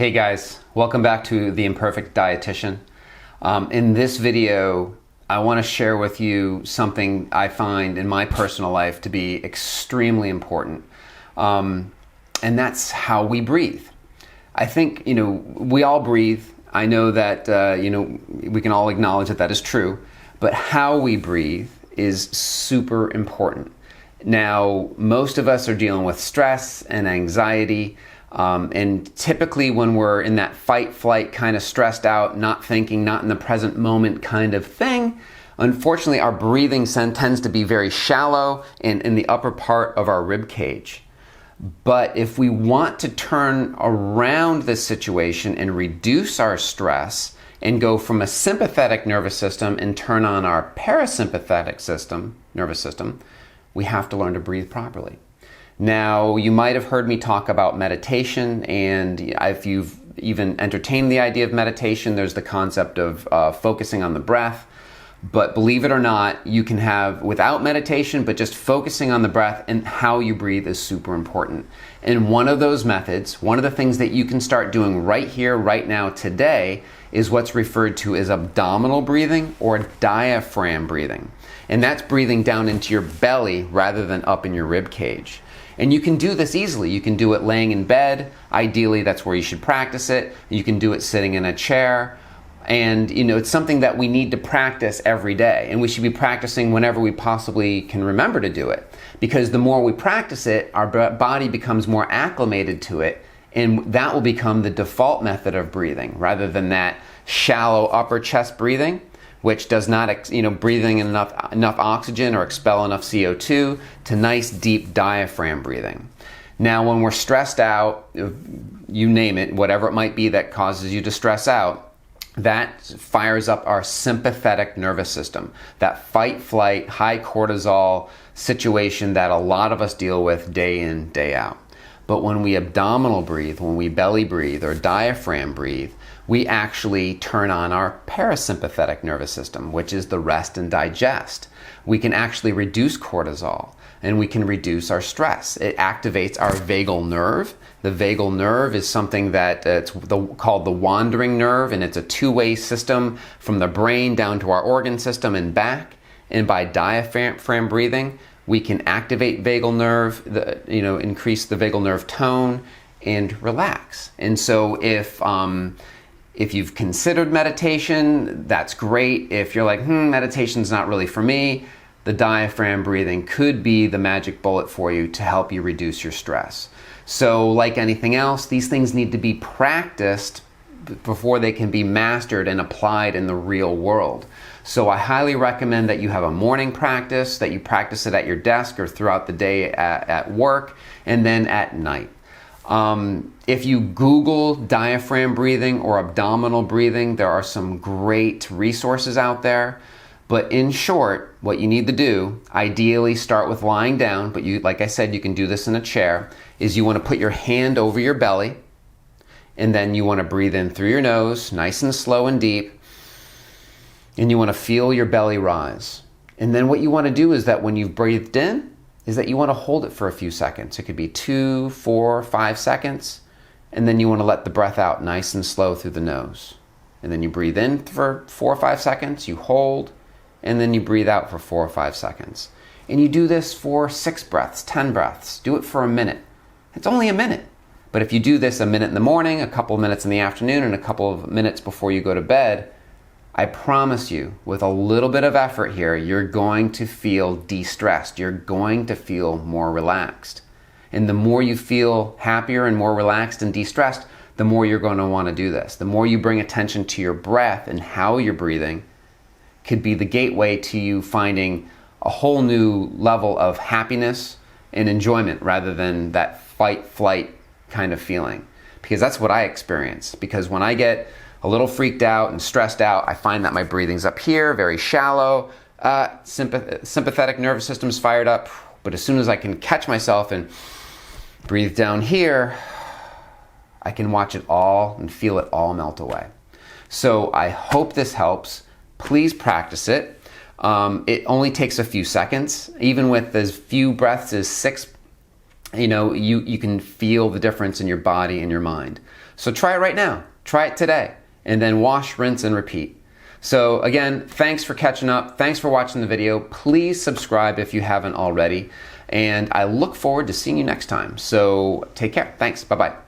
Hey guys, welcome back to The Imperfect Dietitian. In this video, I want to share with you something I find in my personal life to be extremely important, and that's how we breathe. I think, we all breathe. I know that, we can all acknowledge that that is true, but how we breathe is super important. Now, most of us are dealing with stress and anxiety. And typically when we're in that fight, flight, kind of stressed out, not thinking, not in the present moment kind of thing, unfortunately our breathing tends to be very shallow and in the upper part of our rib cage. But if we want to turn around this situation and reduce our stress and go from a sympathetic nervous system and turn on our parasympathetic nervous system, we have to learn to breathe properly. Now, you might have heard me talk about meditation, and if you've even entertained the idea of meditation, there's the concept of focusing on the breath. But believe it or not, you can have without meditation, but just focusing on the breath and how you breathe is super important. And one of those methods, one of the things that you can start doing right here, right now, today, is what's referred to as abdominal breathing or diaphragm breathing. And that's breathing down into your belly rather than up in your rib cage. And you can do this easily. You can do it laying in bed. Ideally, that's where you should practice it. You can do it sitting in a chair. And, it's something that we need to practice every day. And we should be practicing whenever we possibly can remember to do it. Because the more we practice it, our body becomes more acclimated to it. And that will become the default method of breathing rather than that shallow upper chest breathing, which does not, breathing in enough oxygen or expel enough CO2, to nice deep diaphragm breathing. Now, when we're stressed out, you name it, whatever it might be that causes you to stress out, that fires up our sympathetic nervous system, that fight, flight, high cortisol situation that a lot of us deal with day in, day out. But when we abdominal breathe, when we belly breathe or diaphragm breathe, we actually turn on our parasympathetic nervous system, which is the rest and digest. We can actually reduce cortisol and we can reduce our stress. It activates our vagal nerve. The vagal nerve is something that it's called the wandering nerve, and it's a two-way system from the brain down to our organ system and back. And by diaphragm breathing, we can activate vagal nerve, increase the vagal nerve tone and relax. And so if you've considered meditation, that's great. If you're like, meditation's not really for me, the diaphragm breathing could be the magic bullet for you to help you reduce your stress. So like anything else, these things need to be practiced before they can be mastered and applied in the real world. So I highly recommend that you have a morning practice, that you practice it at your desk or throughout the day at work, and then at night. If you Google diaphragm breathing or abdominal breathing, there are some great resources out there. But in short, what you need to do, ideally start with lying down, but like I said, you can do this in a chair, is you want to put your hand over your belly, and then you want to breathe in through your nose, nice and slow and deep, and you want to feel your belly rise. And then what you want to do is that when you've breathed in, is that you want to hold it for a few seconds. It could be 2, 4, 5 seconds. And then you want to let the breath out nice and slow through the nose. And then you breathe in for 4 or 5 seconds, you hold, and then you breathe out for 4 or 5 seconds. And you do this for 6 breaths, 10 breaths. Do it for a minute. It's only a minute. But if you do this a minute in the morning, a couple of minutes in the afternoon, and a couple of minutes before you go to bed, I promise you, with a little bit of effort here, you're going to feel de-stressed. You're going to feel more relaxed. And the more you feel happier and more relaxed and de-stressed, the more you're going to want to do this. The more you bring attention to your breath and how you're breathing could be the gateway to you finding a whole new level of happiness and enjoyment rather than that fight, flight kind of feeling. Because that's what I experience. Because when I get a little freaked out and stressed out, I find that my breathing's up here, very shallow, sympathetic nervous system's fired up, but as soon as I can catch myself and breathe down here, I can watch it all and feel it all melt away. So I hope this helps. Please practice it. It only takes a few seconds, even with as few breaths as 6 you can feel the difference in your body and your mind. So try it right now. Try it today. And then wash, rinse, and repeat. So again, thanks for catching up. Thanks for watching the video. Please subscribe if you haven't already. And I look forward to seeing you next time. So take care. Thanks. Bye-bye.